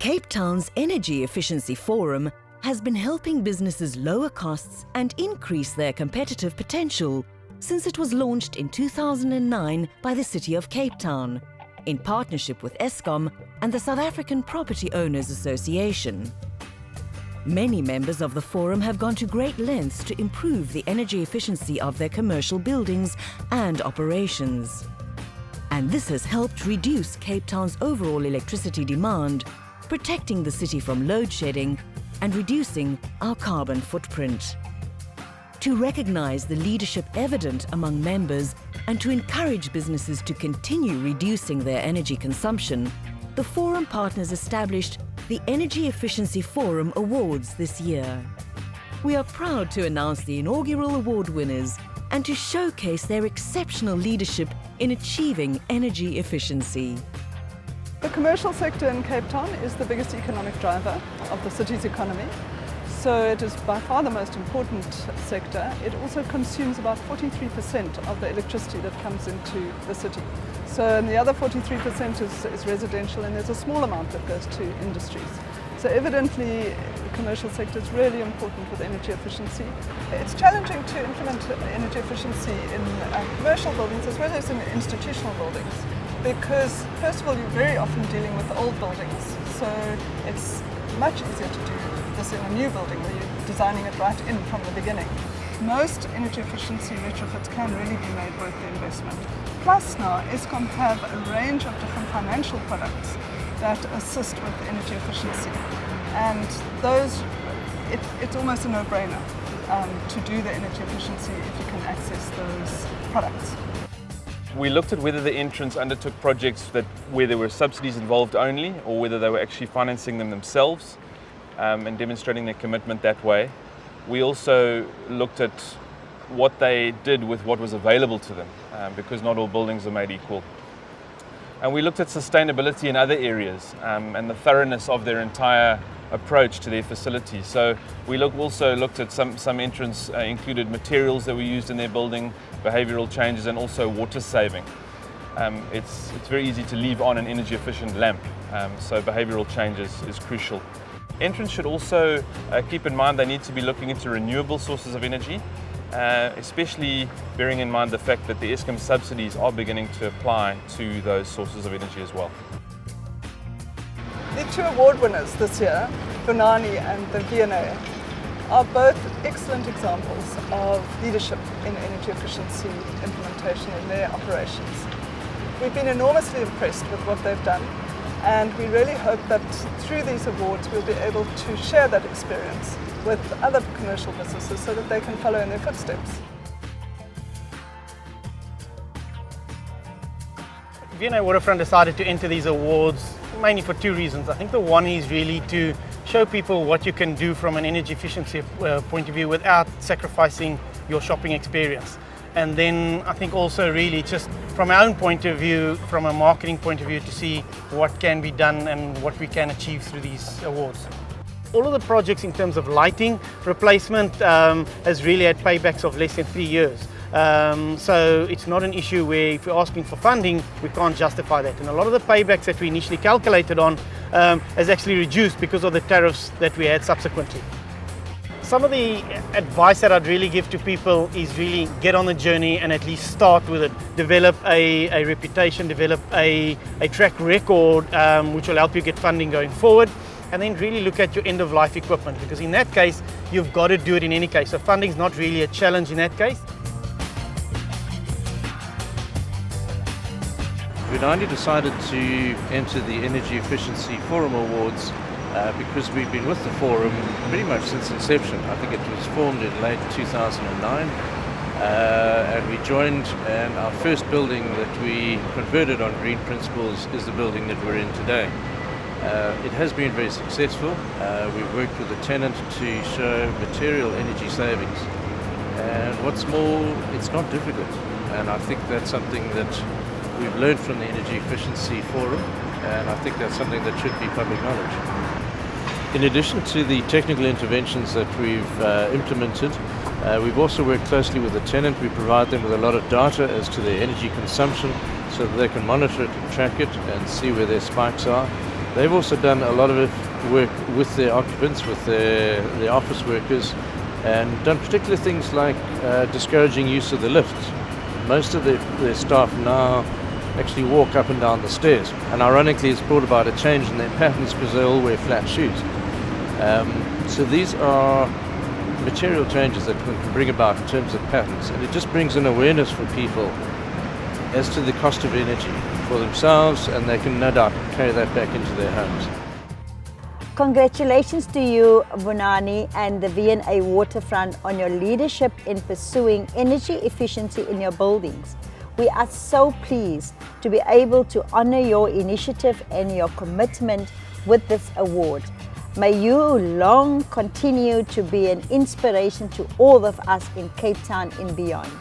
Cape Town's Energy Efficiency Forum has been helping businesses lower costs and increase their competitive potential since it was launched in 2009 by the City of Cape Town, in partnership with Eskom and the South African Property Owners Association. Many members of the forum have gone to great lengths to improve the energy efficiency of their commercial buildings and operations. And this has helped reduce Cape Town's overall electricity demand, protecting the city from load shedding and reducing our carbon footprint. To recognize the leadership evident among members and to encourage businesses to continue reducing their energy consumption, the forum partners established the Energy Efficiency Forum Awards this year. We are proud to announce the inaugural award winners and to showcase their exceptional leadership in achieving energy efficiency. The commercial sector in Cape Town is the biggest economic driver of the city's economy. So it is by far the most important sector. It also consumes about 43% of the electricity that comes into the city. So and the other 43% is residential, and there's a small amount that goes to industries. So evidently the commercial sector is really important with energy efficiency. It's challenging to implement energy efficiency in commercial buildings as well as in institutional buildings, because first of all you're very often dealing with old buildings, so it's much easier to do this in a new building where you're designing it right in from the beginning. Most energy efficiency retrofits can really be made worth the investment. Plus now Eskom have a range of different financial products that assist with energy efficiency, and those, it's almost a no-brainer to do the energy efficiency if you can access those products. We looked at whether the entrants undertook projects where there were subsidies involved only, or whether they were actually financing them themselves and demonstrating their commitment that way. We also looked at what they did with what was available to them, because not all buildings are made equal. And we looked at sustainability in other areas and the thoroughness of their entire approach to their facilities. So we also looked at some entrants included materials that were used in their building, behavioral changes, and also water saving. It's very easy to leave on an energy efficient lamp, so behavioral changes is crucial. Entrants should also keep in mind they need to be looking into renewable sources of energy, especially bearing in mind the fact that the Eskom subsidies are beginning to apply to those sources of energy as well. The two award winners this year, Vunani and the V&A, are both excellent examples of leadership in energy efficiency implementation in their operations. We've been enormously impressed with what they've done, and we really hope that through these awards we'll be able to share that experience with other commercial businesses so that they can follow in their footsteps. V&A Waterfront decided to enter these awards mainly for two reasons. I think the one is really to show people what you can do from an energy efficiency point of view without sacrificing your shopping experience. And then I think also really just from our own point of view, from a marketing point of view, to see what can be done and what we can achieve through these awards. All of the projects in terms of lighting replacement has really had paybacks of less than 3 years. So it's not an issue where if we're asking for funding, we can't justify that. And a lot of the paybacks that we initially calculated on has actually reduced because of the tariffs that we had subsequently. Some of the advice that I'd really give to people is really get on the journey and at least start with it. Develop a reputation, develop a track record which will help you get funding going forward. And then really look at your end-of-life equipment, because in that case, you've got to do it in any case. So funding's not really a challenge in that case. Vunani decided to enter the Energy Efficiency Forum Awards because we've been with the forum pretty much since inception. I think it was formed in late 2009 and we joined, and our first building that we converted on green principles is the building that we're in today. It has been very successful. We've worked with the tenant to show material energy savings, and what's more, it's not difficult, and I think that's something that we've learned from the Energy Efficiency Forum, and I think that's something that should be public knowledge. In addition to the technical interventions that we've implemented, we've also worked closely with the tenant. We provide them with a lot of data as to their energy consumption so that they can monitor it and track it and see where their spikes are. They've also done a lot of work with their occupants, with their office workers, and done particular things like discouraging use of the lift. Most of their staff now actually walk up and down the stairs, and ironically it's brought about a change in their patterns because they all wear flat shoes. So these are material changes that we can bring about in terms of patterns, and it just brings an awareness for people as to the cost of energy for themselves, and they can no doubt carry that back into their homes. Congratulations to you, Vunani, and the V&A Waterfront on your leadership in pursuing energy efficiency in your buildings. We are so pleased to be able to honor your initiative and your commitment with this award. May you long continue to be an inspiration to all of us in Cape Town and beyond.